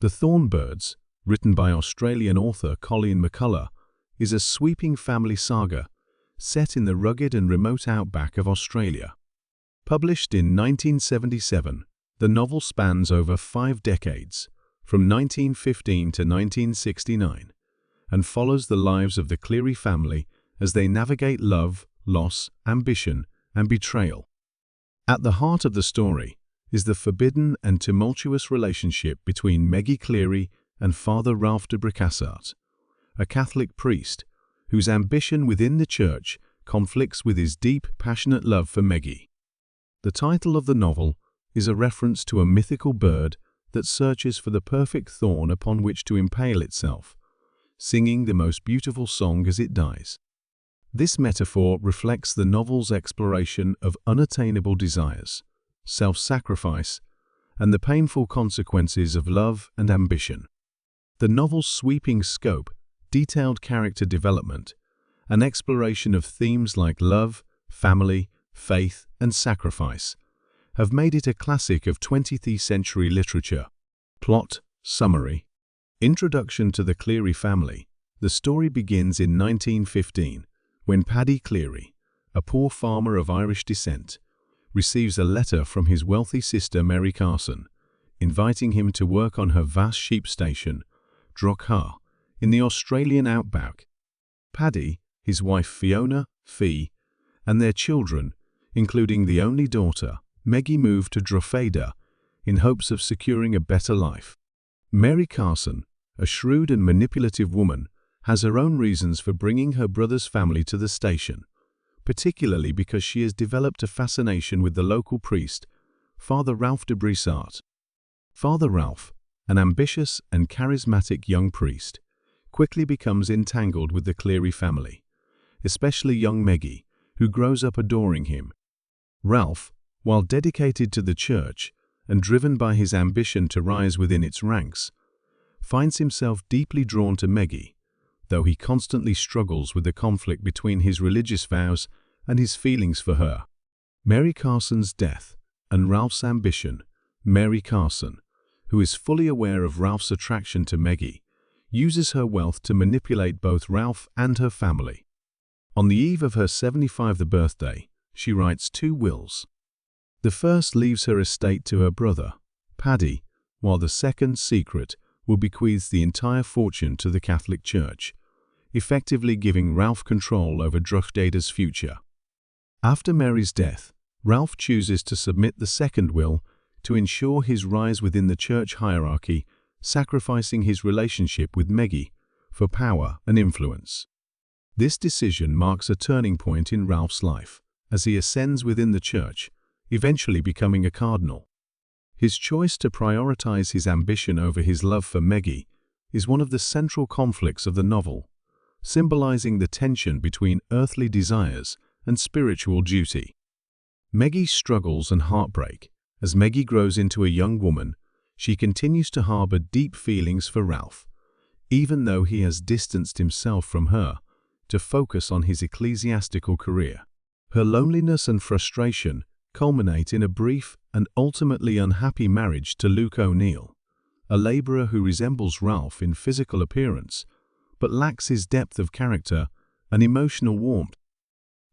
The Thorn Birds, written by Australian author Colleen McCullough, is a sweeping family saga set in the rugged and remote outback of Australia. Published in 1977, the novel spans over 5 decades, from 1915 to 1969, and follows the lives of the Cleary family as they navigate love, loss, ambition, and betrayal. At the heart of the story is the forbidden and tumultuous relationship between Meggie Cleary and Father Ralph de Bricassart, a Catholic priest whose ambition within the church conflicts with his deep, passionate love for Meggie. The title of the novel is a reference to a mythical bird that searches for the perfect thorn upon which to impale itself, singing the most beautiful song as it dies. This metaphor reflects the novel's exploration of unattainable desires, self-sacrifice, and the painful consequences of love and ambition. The novel's sweeping scope, detailed character development, and exploration of themes like love, family, faith, and sacrifice have made it a classic of 20th century literature. Plot summary. Introduction to the Cleary family. The story begins in 1915, when Paddy Cleary, a poor farmer of Irish descent, receives a letter from his wealthy sister Mary Carson, inviting him to work on her vast sheep station, Droghar, in the Australian outback. Paddy, his wife Fiona, Fee, and their children, including the only daughter, Meggie, move to Droghar in hopes of securing a better life. Mary Carson, a shrewd and manipulative woman, has her own reasons for bringing her brother's family to the station, particularly because she has developed a fascination with the local priest, Father Ralph de Bricassart. Father Ralph, an ambitious and charismatic young priest, quickly becomes entangled with the Cleary family, especially young Meggie, who grows up adoring him. Ralph, while dedicated to the church and driven by his ambition to rise within its ranks, finds himself deeply drawn to Meggie, though he constantly struggles with the conflict between his religious vows and his feelings for her. Mary Carson's death and Ralph's ambition. Mary Carson, who is fully aware of Ralph's attraction to Meggie, uses her wealth to manipulate both Ralph and her family. On the eve of her 75th birthday, she writes 2 wills. The first leaves her estate to her brother, Paddy, while the second, secret, will bequeath the entire fortune to the Catholic Church, effectively giving Ralph control over Droghar's future. After Mary's death, Ralph chooses to submit the second will to ensure his rise within the church hierarchy, sacrificing his relationship with Meggie for power and influence. This decision marks a turning point in Ralph's life, as he ascends within the church, eventually becoming a cardinal. His choice to prioritize his ambition over his love for Meggie is one of the central conflicts of the novel, symbolizing the tension between earthly desires and spiritual duty. Meggie's struggles and heartbreak. As Meggie grows into a young woman, she continues to harbor deep feelings for Ralph, even though he has distanced himself from her to focus on his ecclesiastical career. Her loneliness and frustration culminate in a brief and ultimately unhappy marriage to Luke O'Neill, a laborer who resembles Ralph in physical appearance, but lacks his depth of character and emotional warmth.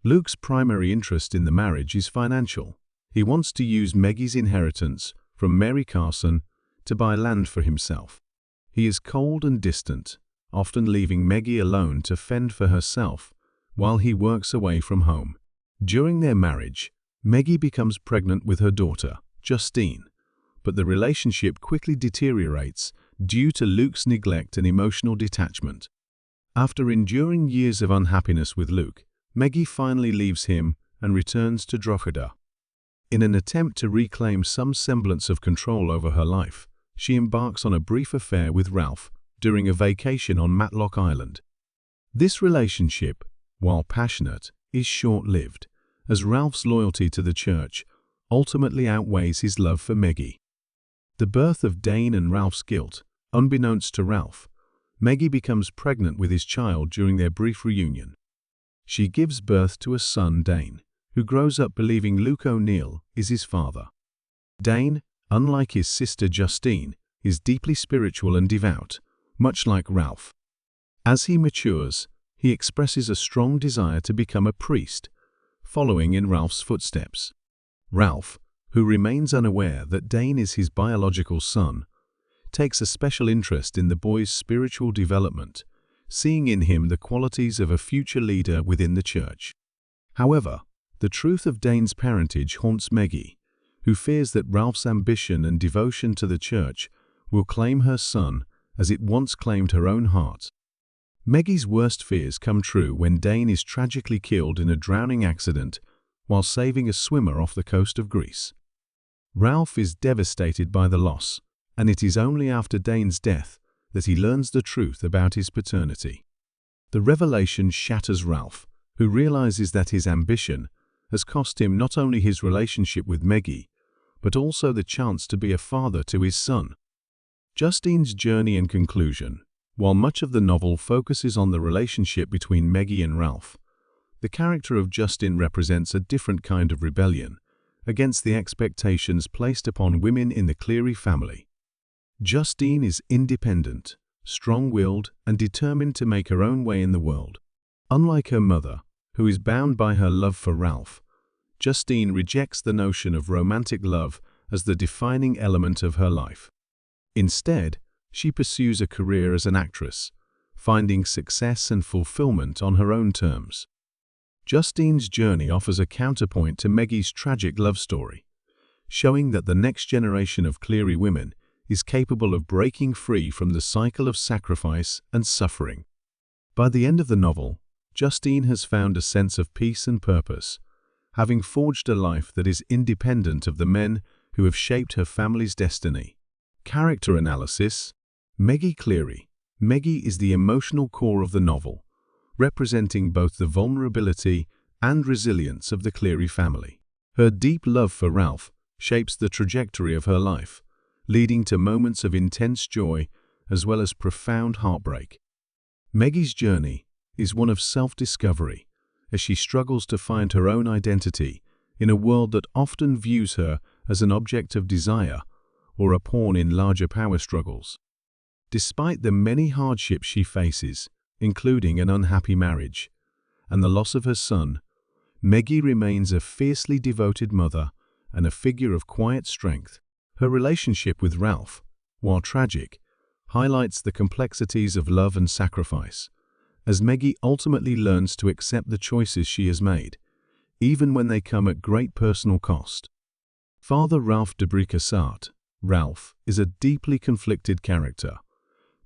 Luke's primary interest in the marriage is financial. He wants to use Meggie's inheritance from Mary Carson to buy land for himself. He is cold and distant, often leaving Meggie alone to fend for herself while he works away from home. During their marriage, Meggie becomes pregnant with her daughter, Justine, but the relationship quickly deteriorates due to Luke's neglect and emotional detachment. After enduring years of unhappiness with Luke, Meggie finally leaves him and returns to Droghar. In an attempt to reclaim some semblance of control over her life, she embarks on a brief affair with Ralph during a vacation on Matlock Island. This relationship, while passionate, is short-lived, as Ralph's loyalty to the church ultimately outweighs his love for Meggie. The birth of Dane and Ralph's guilt. Unbeknownst to Ralph, Meggie becomes pregnant with his child during their brief reunion. She gives birth to a son, Dane, who grows up believing Luke O'Neill is his father. Dane, unlike his sister Justine, is deeply spiritual and devout, much like Ralph. As he matures, he expresses a strong desire to become a priest, following in Ralph's footsteps. Ralph, who remains unaware that Dane is his biological son, takes a special interest in the boy's spiritual development, seeing in him the qualities of a future leader within the church. However, the truth of Dane's parentage haunts Meggie, who fears that Ralph's ambition and devotion to the church will claim her son as it once claimed her own heart. Meggie's worst fears come true when Dane is tragically killed in a drowning accident while saving a swimmer off the coast of Greece. Ralph is devastated by the loss, and it is only after Dane's death that he learns the truth about his paternity. The revelation shatters Ralph, who realizes that his ambition has cost him not only his relationship with Meggie, but also the chance to be a father to his son. Justine's journey and conclusion. While much of the novel focuses on the relationship between Meggie and Ralph, the character of Justine represents a different kind of rebellion against the expectations placed upon women in the Cleary family. Justine is independent, strong-willed, and determined to make her own way in the world. Unlike her mother, who is bound by her love for Ralph, Justine rejects the notion of romantic love as the defining element of her life. Instead, she pursues a career as an actress, finding success and fulfillment on her own terms. Justine's journey offers a counterpoint to Meggie's tragic love story, showing that the next generation of Cleary women is capable of breaking free from the cycle of sacrifice and suffering. By the end of the novel, Justine has found a sense of peace and purpose, having forged a life that is independent of the men who have shaped her family's destiny. Character analysis. Meggie Cleary. Meggie is the emotional core of the novel, representing both the vulnerability and resilience of the Cleary family. Her deep love for Ralph shapes the trajectory of her life, leading to moments of intense joy as well as profound heartbreak. Meggie's journey is one of self-discovery, as she struggles to find her own identity in a world that often views her as an object of desire or a pawn in larger power struggles. Despite the many hardships she faces, including an unhappy marriage and the loss of her son, Meggie remains a fiercely devoted mother and a figure of quiet strength. Her relationship with Ralph, while tragic, highlights the complexities of love and sacrifice, as Meggie ultimately learns to accept the choices she has made, even when they come at great personal cost. Father Ralph de Bricassart. Ralph is a deeply conflicted character,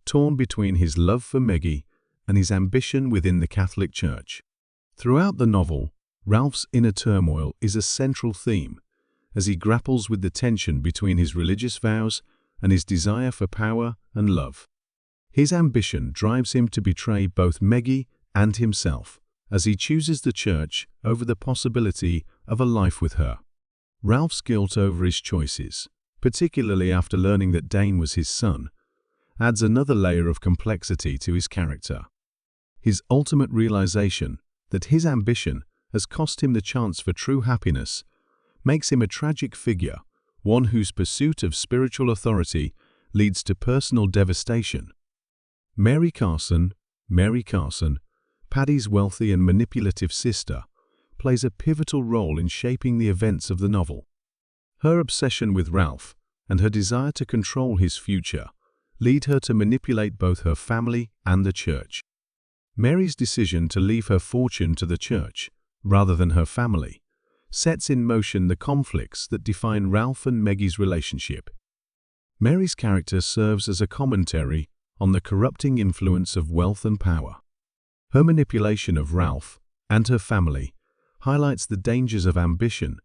torn between his love for Meggie and his ambition within the Catholic Church. Throughout the novel, Ralph's inner turmoil is a central theme, as he grapples with the tension between his religious vows and his desire for power and love. His ambition drives him to betray both Meggie and himself, as he chooses the church over the possibility of a life with her. Ralph's guilt over his choices, particularly after learning that Dane was his son, adds another layer of complexity to his character. His ultimate realization that his ambition has cost him the chance for true happiness makes him a tragic figure, one whose pursuit of spiritual authority leads to personal devastation. Mary Carson, Paddy's wealthy and manipulative sister, plays a pivotal role in shaping the events of the novel. Her obsession with Ralph and her desire to control his future lead her to manipulate both her family and the church. Mary's decision to leave her fortune to the church, rather than her family, sets in motion the conflicts that define Ralph and Meggie's relationship. Mary's character serves as a commentary on the corrupting influence of wealth and power. Her manipulation of Ralph and her family highlights the dangers of ambition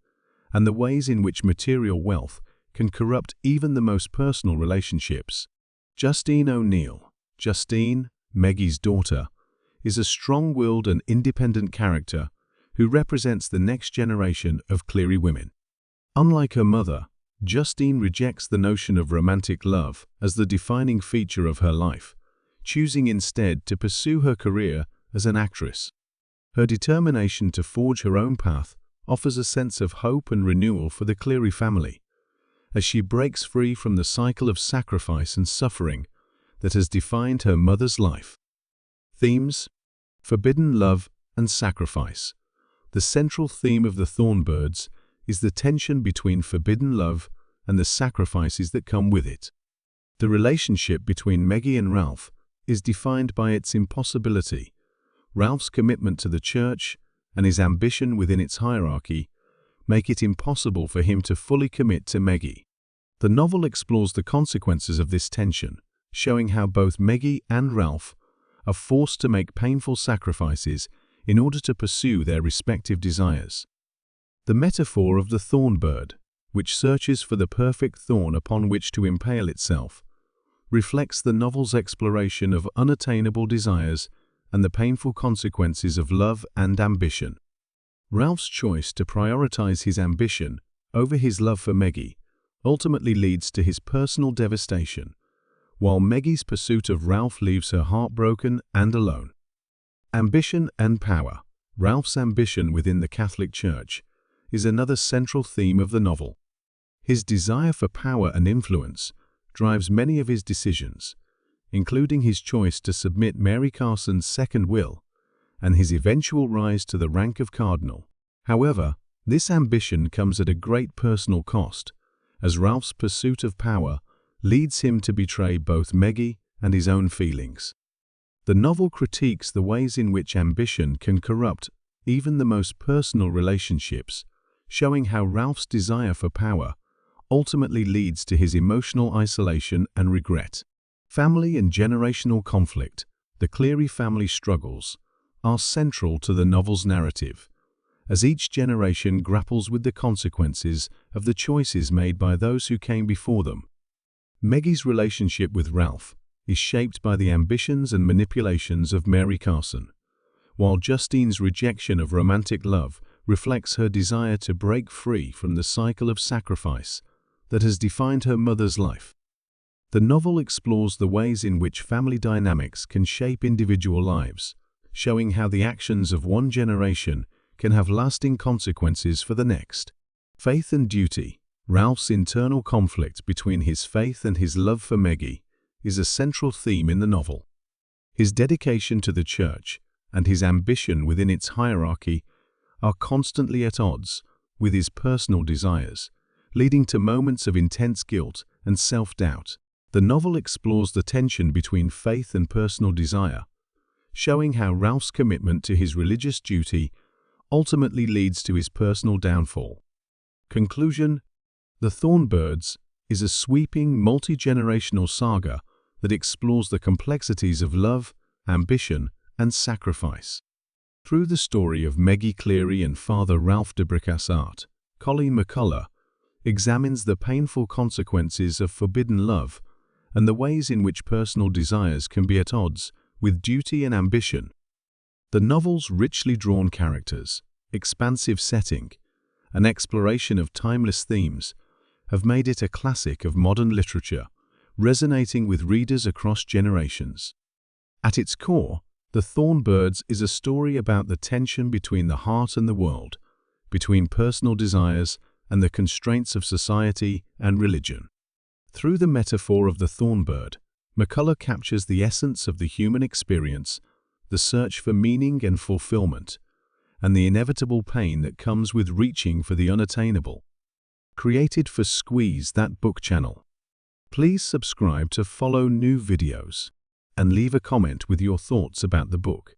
and the ways in which material wealth can corrupt even the most personal relationships. Justine O'Neill. Justine, Meggie's daughter, is a strong-willed and independent character who represents the next generation of Cleary women. Unlike her mother, Justine rejects the notion of romantic love as the defining feature of her life, choosing instead to pursue her career as an actress. Her determination to forge her own path offers a sense of hope and renewal for the Cleary family, as she breaks free from the cycle of sacrifice and suffering that has defined her mother's life. Themes: forbidden love and sacrifice. The central theme of the Thorn Birds is the tension between forbidden love and the sacrifices that come with it. The relationship between Meggie and Ralph is defined by its impossibility. Ralph's commitment to the church and his ambition within its hierarchy make it impossible for him to fully commit to Meggie. The novel explores the consequences of this tension, showing how both Meggie and Ralph are forced to make painful sacrifices in order to pursue their respective desires. The metaphor of the thorn bird, which searches for the perfect thorn upon which to impale itself, reflects the novel's exploration of unattainable desires and the painful consequences of love and ambition. Ralph's choice to prioritize his ambition over his love for Meggie ultimately leads to his personal devastation, while Meggie's pursuit of Ralph leaves her heartbroken and alone. Ambition and power. Ralph's ambition within the Catholic Church is another central theme of the novel. His desire for power and influence drives many of his decisions, including his choice to submit Mary Carson's second will and his eventual rise to the rank of cardinal. However, this ambition comes at a great personal cost, as Ralph's pursuit of power leads him to betray both Meggie and his own feelings. The novel critiques the ways in which ambition can corrupt even the most personal relationships, showing how Ralph's desire for power ultimately leads to his emotional isolation and regret. Family and generational conflict. The Cleary family struggles are central to the novel's narrative, as each generation grapples with the consequences of the choices made by those who came before them. Meggie's relationship with Ralph is shaped by the ambitions and manipulations of Mary Carson, while Justine's rejection of romantic love reflects her desire to break free from the cycle of sacrifice that has defined her mother's life. The novel explores the ways in which family dynamics can shape individual lives, showing how the actions of one generation can have lasting consequences for the next. Faith and duty. Ralph's internal conflict between his faith and his love for Meggie is a central theme in the novel. His dedication to the church and his ambition within its hierarchy are constantly at odds with his personal desires, leading to moments of intense guilt and self-doubt. The novel explores the tension between faith and personal desire, showing how Ralph's commitment to his religious duty ultimately leads to his personal downfall. Conclusion: The Thorn Birds is a sweeping, multi-generational saga that explores the complexities of love, ambition, and sacrifice. Through the story of Meggie Cleary and Father Ralph de Bricassart, Colleen McCullough examines the painful consequences of forbidden love and the ways in which personal desires can be at odds with duty and ambition. The novel's richly drawn characters, expansive setting, and exploration of timeless themes have made it a classic of modern literature, resonating with readers across generations. At its core, The Thorn Birds is a story about the tension between the heart and the world, between personal desires and the constraints of society and religion. Through the metaphor of the thorn bird, McCullough captures the essence of the human experience, the search for meaning and fulfillment, and the inevitable pain that comes with reaching for the unattainable. Created for Squeeze That Book channel. Please subscribe to follow new videos and leave a comment with your thoughts about the book.